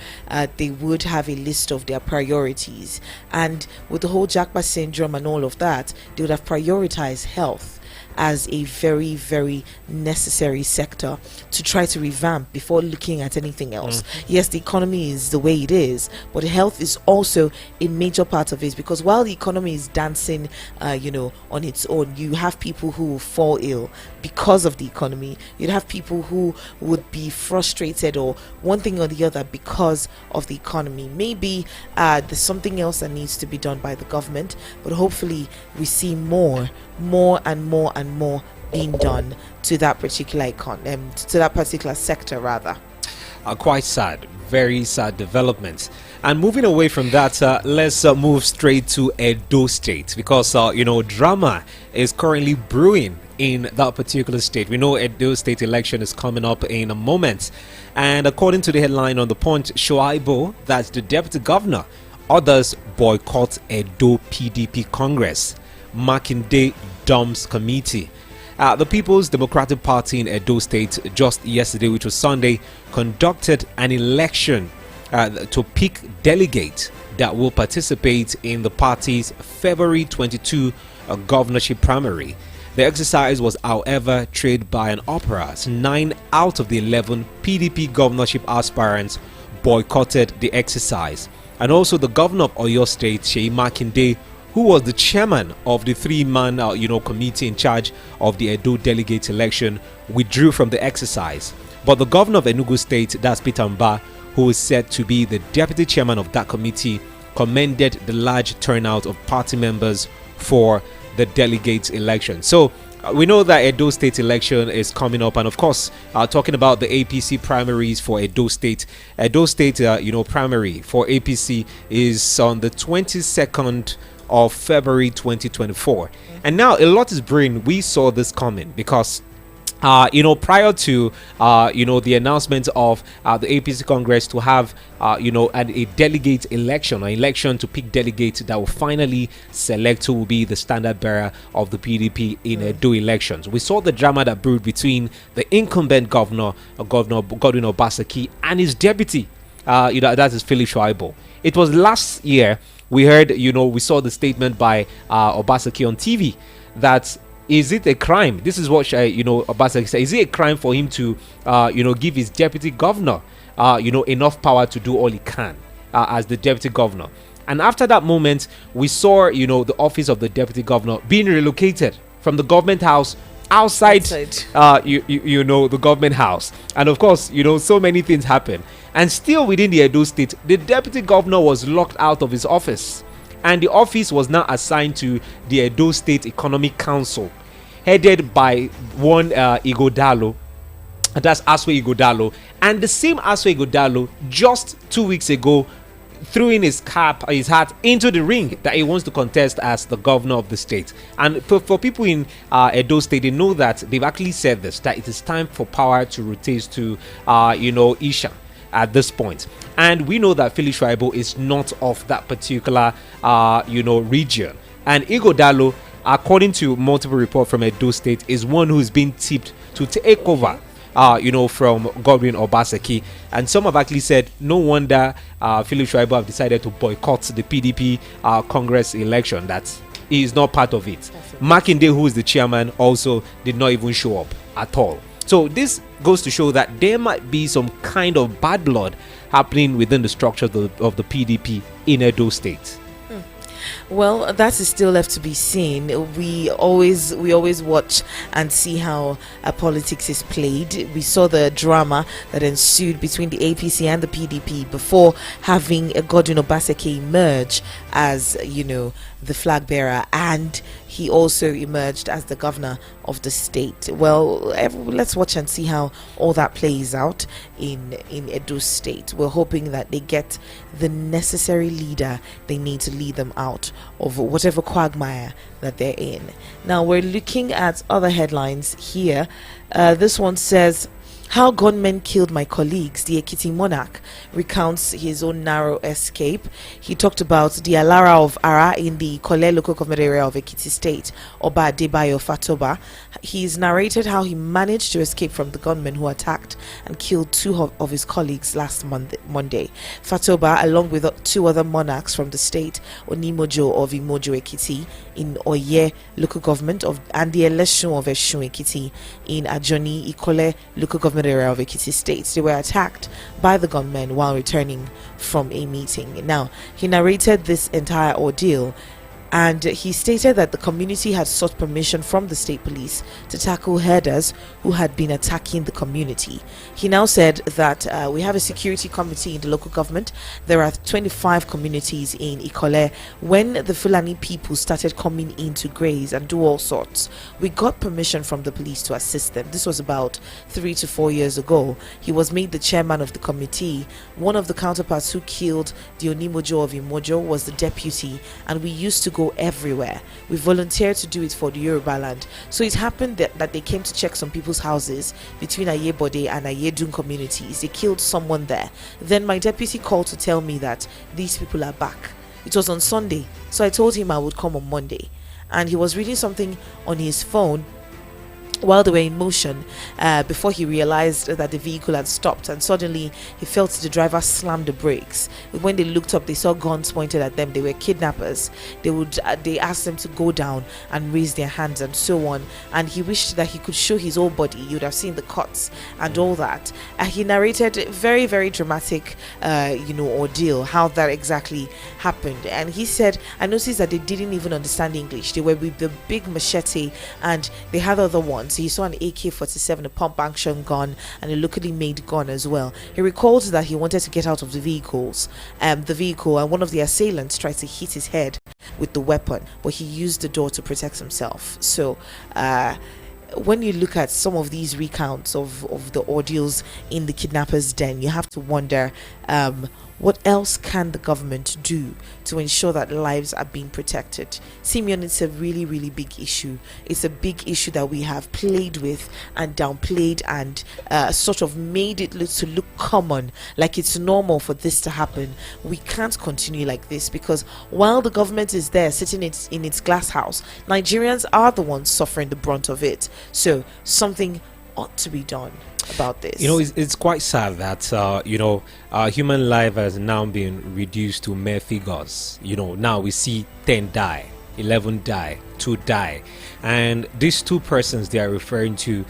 they would have a list of their priorities, and with the whole Japa syndrome and all of that, they would have prioritized health as a very, very necessary sector to try to revamp before looking at anything else. Yes, the economy is the way it is, but health is also a major part of it, because while the economy is dancing, on its own, you have people who will fall ill because of the economy. You'd have people who would be frustrated or one thing or the other because of the economy. Maybe there's something else that needs to be done by the government, but hopefully we see more being done to that particular to that particular sector rather. Quite sad, very sad developments. And moving away from that, let's move straight to Edo State, because drama is currently brewing in that particular state. We know Edo State election is coming up in a moment, and according to the headline on the Punch, Shoaibo, that's the deputy governor, others boycott Edo PDP Congress. Makinde dumps committee. The People's Democratic Party in Edo State just yesterday, which was Sunday, conducted an election to pick delegates that will participate in the party's February 22 governorship primary. The exercise was, however, trailed by an opera, as 9 out of the 11 PDP governorship aspirants boycotted the exercise. And also the governor of Oyo State, Seyi Makinde, who was the chairman of the 3-man committee in charge of the Edo delegate election, withdrew from the exercise. But the governor of Enugu State, that's Peter Mba, who is said to be the deputy chairman of that committee, commended the large turnout of party members for the delegate election. So we know that Edo State election is coming up, and of course, talking about the APC primaries for Edo State. Edo State, primary for APC is on the 22nd of February 2024. And now a lot is brewing. We saw this coming because prior to the announcement of the APC Congress to have a delegate election to pick delegates that will finally select who will be the standard bearer of the PDP in Edo elections. We saw the drama that brewed between the incumbent governor Godwin Obaseki, and his deputy, that is Philip Shoaibo. It was last year we heard, we saw the statement by Obaseki on TV that is it a crime? This is what Obaseki said. Is it a crime for him to give his deputy governor enough power to do all he can as the deputy governor? And after that moment, we saw the office of the deputy governor being relocated from the government house outside. You know, the government house. And of course, you know, so many things happen. And still within the Edo State, the deputy governor was locked out of his office. And the office was now assigned to the Edo State Economic Council, headed by one Igodalo. That's Aswe Igodalo. And the same Aswe Igodalo, just 2 weeks ago, threw in his hat into the ring that he wants to contest as the governor of the state. And for people in Edo State, they know that they've actually said this, that it is time for power to rotate to, you know, Isha at this point. And we know that Phyllis Shaibu is not of that particular, you know, region. And Igodalo, according to multiple reports from Edo State, is one who's been tipped to take over, you know, from Godwin Obaseki. And some have actually said, no wonder Phyllis Shaibu have decided to boycott the PDP Congress election, that he is not part of it. Makinde, who is the chairman, also did not even show up at all. So this goes to show that there might be some kind of bad blood happening within the structure of the PDP in Edo State. Well, that is still left to be seen. We always watch and see how politics is played. We saw the drama that ensued between the APC and the PDP before having a Godwin Obaseki emerge as, you know, the flag bearer, and he also emerged as the governor of the state. Well, let's watch and see how all that plays out in Edo State. We're hoping that they get the necessary leader they need to lead them out of whatever quagmire that they're in. Now we're looking at other headlines here. This one says, how gunmen killed my colleagues. The Ekiti monarch recounts his own narrow escape. He talked about the Alara of Ara in the Kole local government area of Ekiti State, Oba Adebayo Fatoba. He's narrated how he managed to escape from the gunmen who attacked and killed two of his colleagues last Monday. Fatoba, along with 2 other monarchs from the state, Onimojo of Imojo Ekiti in Oye local government and the Eleshun of Eshun Ekiti in Ajoni Ikole local government area of Ekiti State. They were attacked by the gunmen while returning from a meeting. Now, he narrated this entire ordeal, and he stated that the community had sought permission from the state police to tackle herders who had been attacking the community. He now said that we have a security committee in the local government. There are 25 communities in Ikole. When the Fulani people started coming in to graze and do all sorts, we got permission from the police to assist them. This was about 3 to 4 years ago. He was made the chairman of the committee. One of the counterparts who killed the Onimojo of Imojo was the deputy, and we used to go everywhere. We volunteered to do it for the Yoruba land. So it happened that they came to check some people's houses between Ayebode and Ayedun communities. They killed someone there. Then my deputy called to tell me that these people are back. It was on Sunday, so I told him I would come on Monday. And he was reading something on his phone while they were in motion before he realized that the vehicle had stopped, and suddenly he felt the driver slam the brakes. When they looked up, they saw guns pointed at them. They were kidnappers. They asked them to go down and raise their hands and so on, and he wished that he could show his whole body. You would have seen the cuts and all that. He narrated very, very dramatic ordeal, how that exactly happened. And he said, I noticed that they didn't even understand English. They were with the big machete and they had other ones. He saw an AK-47, a pump action gun, and a locally made gun as well. He recalled that he wanted to get out of the vehicle, and one of the assailants tried to hit his head with the weapon, but he used the door to protect himself. So when you look at some of these recounts of the ordeals in the kidnappers' den, you have to wonder, what else can the government do to ensure that lives are being protected? Simeon, it's a really, really big issue. It's a big issue that we have played with and downplayed and sort of made it look common, like it's normal for this to happen. We can't continue like this, because while the government is there sitting in its glass house, Nigerians are the ones suffering the brunt of it. So something ought to be done about this. You know, it's quite sad that human life has now been reduced to mere figures. You know, now we see 10 die, 11 die, 2 die. And these 2 persons they are referring to,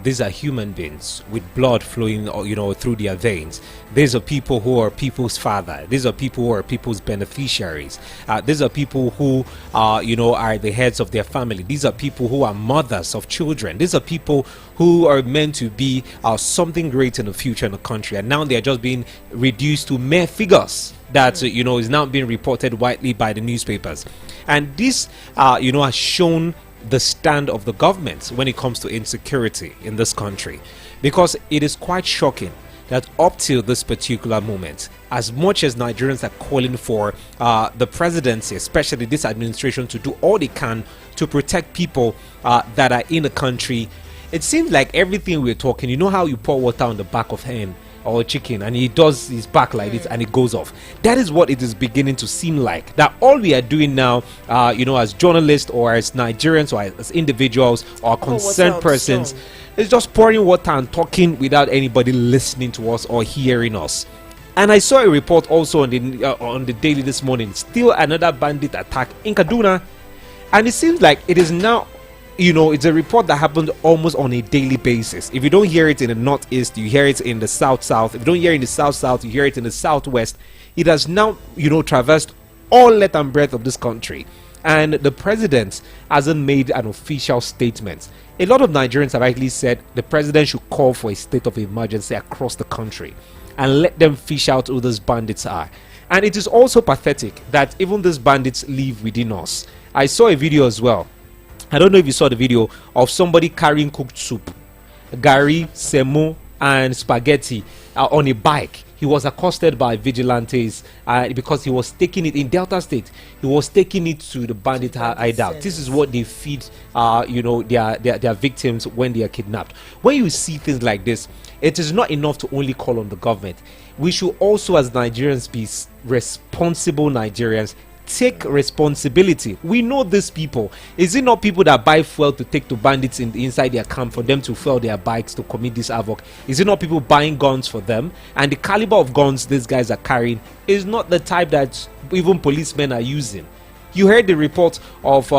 these are human beings with blood flowing, through their veins. These are people who are people's father. These are people who are people's beneficiaries. These are people who, are the heads of their family. These are people who are mothers of children. These are people who are meant to be something great in the future in the country. And now they are just being reduced to mere figures that, is now being reported widely by the newspapers. And this, has shown the stand of the government when it comes to insecurity in this country, because it is quite shocking that up till this particular moment, as much as Nigerians are calling for the presidency, especially this administration, to do all they can to protect people that are in the country, it seems like everything we're talking, you know how you pour water on the back of hen or chicken and he does his back like this and it goes off. That is what it is beginning to seem like, that all we are doing now, as journalists or as Nigerians or as individuals or concerned persons, is just pouring water and talking without anybody listening to us or hearing us. And I saw a report also on the Daily this morning, still another bandit attack in Kaduna, and it seems like it is now, it's a report that happened almost on a daily basis. If you don't hear it in the northeast, you hear it in the south. If you don't hear it in the south, you hear it in the southwest. It has now, traversed all length and breadth of this country. And the president hasn't made an official statement. A lot of Nigerians have actually said the president should call for a state of emergency across the country and let them fish out who those bandits are. And it is also pathetic that even these bandits live within us. I saw a video as well. I don't know if you saw the video of somebody carrying cooked soup, gari, semo, and spaghetti on a bike. He was accosted by vigilantes because he was taking it in Delta State. He was taking it to the bandit hideout. This is what they feed, their victims when they are kidnapped. When you see things like this, it is not enough to only call on the government. We should also, as Nigerians, be responsible Nigerians. Take responsibility. We know these people. Is it not people that buy fuel to take to bandits inside their camp for them to fuel their bikes to commit this havoc? Is it not people buying guns for them? And the caliber of guns these guys are carrying is not the type that even policemen are using. You heard the report of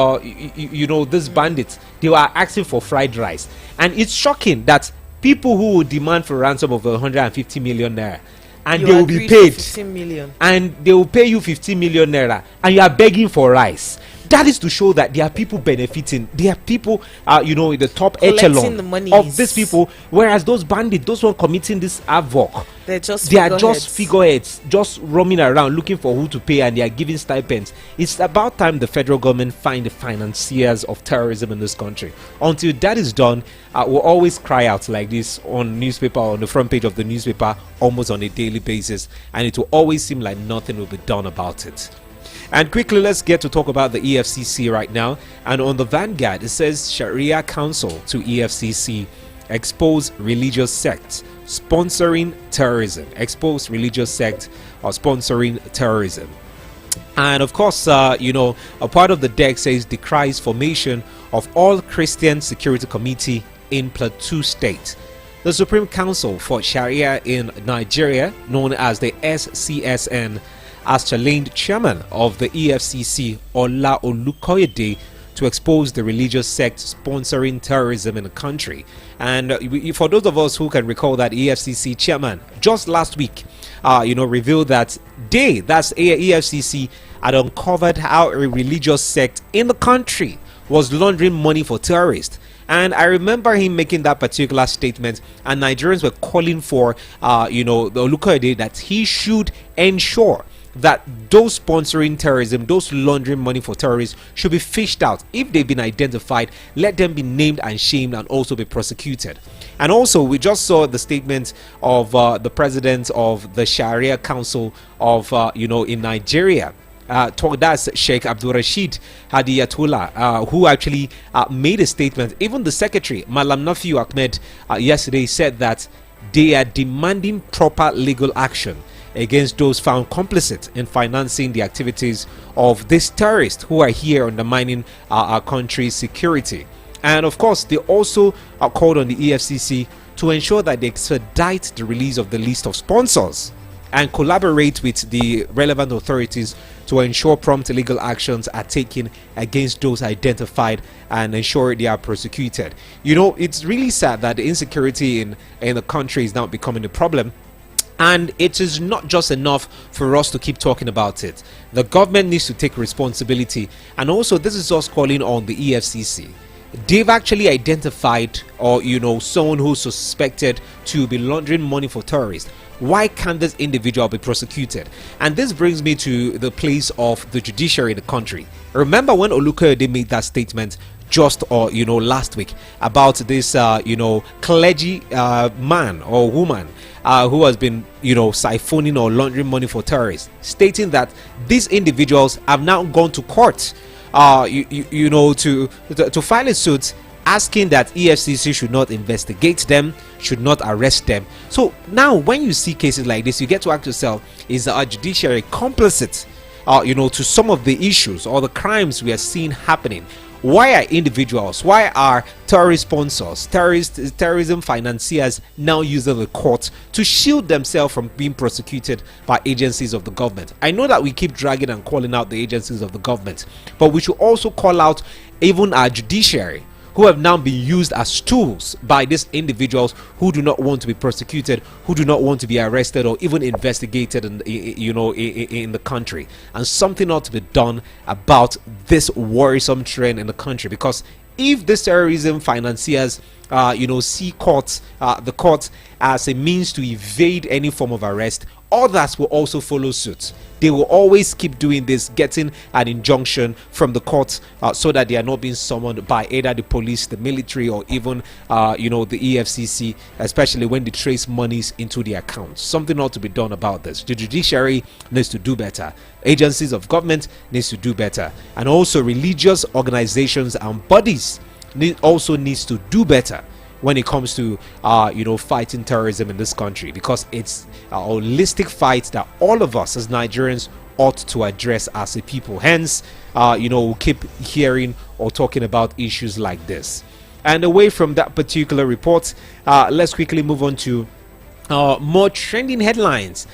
these bandits. They were asking for fried rice, and it's shocking that people who would demand for a ransom of 150 million naira, and they will be paid 15 million, and they will pay you 15 million naira, and you are begging for rice. That is to show that there are people benefiting. There are people, in the top echelon of these people, whereas those bandits, those ones committing this havoc, they are just figureheads, just roaming around looking for who to pay, and they are giving stipends. It's about time the federal government find the financiers of terrorism in this country. Until that is done, we'll always cry out like this on newspaper, on the front page of the newspaper, almost on a daily basis, and it will always seem like nothing will be done about it. And quickly, let's get to talk about the EFCC right now. And on the Vanguard, it says Sharia Council to EFCC expose religious sects sponsoring terrorism. Expose religious sect or sponsoring terrorism. And of course, a part of the deck says decries formation of all Christian Security Committee in Plateau State. The Supreme Council for Sharia in Nigeria, known as the SCSN, has challenged chairman of the EFCC, Ola Olukoyede, to expose the religious sect sponsoring terrorism in the country. And for those of us who can recall that EFCC chairman just last week, revealed that that's EFCC, had uncovered how a religious sect in the country was laundering money for terrorists. And I remember him making that particular statement, and Nigerians were calling for, the Olukoyede, that he should ensure that those sponsoring terrorism, those laundering money for terrorists, should be fished out. If they've been identified, let them be named and shamed and also be prosecuted. And also, we just saw the statement of the president of the Sharia Council of, in Nigeria. That's Sheikh Abdul Rashid Hadiyatullah, who actually made a statement. Even the secretary, Malam Nafiu Ahmed, yesterday said that they are demanding proper legal action against those found complicit in financing the activities of these terrorists who are here undermining our country's security. And of course, they also called on the EFCC to ensure that they expedite the release of the list of sponsors and collaborate with the relevant authorities to ensure prompt legal actions are taken against those identified and ensure they are prosecuted. You know, it's really sad that the insecurity in the country is now becoming a problem. And it is not just enough for us to keep talking about it. The government needs to take responsibility. And also, this is us calling on the EFCC. They've actually identified, or someone who's suspected to be laundering money for terrorists. Why can't this individual be prosecuted? And this brings me to the place of the judiciary in the country. Remember when Olukayode made that statement just last week about this clergy man or woman who has been siphoning or laundering money for terrorists, stating that these individuals have now gone to court to file a suit asking that EFCC should not investigate them, should not arrest them. So now when you see cases like this, you get to ask yourself, is our judiciary complicit to some of the issues or the crimes we are seeing happening? Why are individuals, why are terrorist sponsors, terrorism financiers now using the court to shield themselves from being prosecuted by agencies of the government? I know that we keep dragging and calling out the agencies of the government, but we should also call out even our judiciary, who have now been used as tools by these individuals who do not want to be prosecuted, who do not want to be arrested or even investigated in the country. And something ought to be done about this worrisome trend in the country, because if these terrorism financiers see the court as a means to evade any form of arrest, others will also follow suit. They will always keep doing this, getting an injunction from the court so that they are not being summoned by either the police, the military, or even the EFCC, especially when they trace monies into their accounts. Something ought to be done about this. The judiciary needs to do better. Agencies of government needs to do better, and also religious organizations and bodies also needs to do better when it comes to fighting terrorism in this country, because it's a holistic fight that all of us as Nigerians ought to address as a people. Hence we'll keep hearing or talking about issues like this. And away from that particular report, let's quickly move on to more trending headlines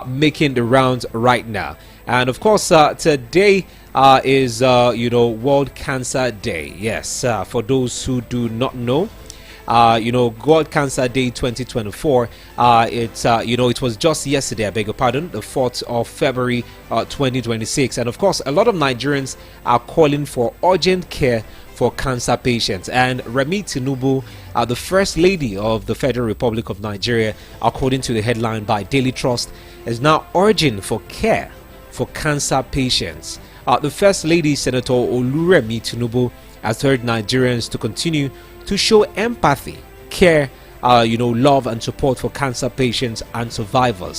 making the rounds right now. And of course, today is World Cancer Day. Yes, for those who do not know, World Cancer Day 2024. It was just yesterday, I beg your pardon, the 4th of February 2026. And of course, a lot of Nigerians are calling for urgent care for cancer patients. And Remi Tinubu, the First Lady of the Federal Republic of Nigeria, according to the headline by Daily Trust, is now urging for care for cancer patients. The First Lady, Senator Oluremi Tinubu, has urged Nigerians to continue to show empathy, care, love and support for cancer patients and survivors.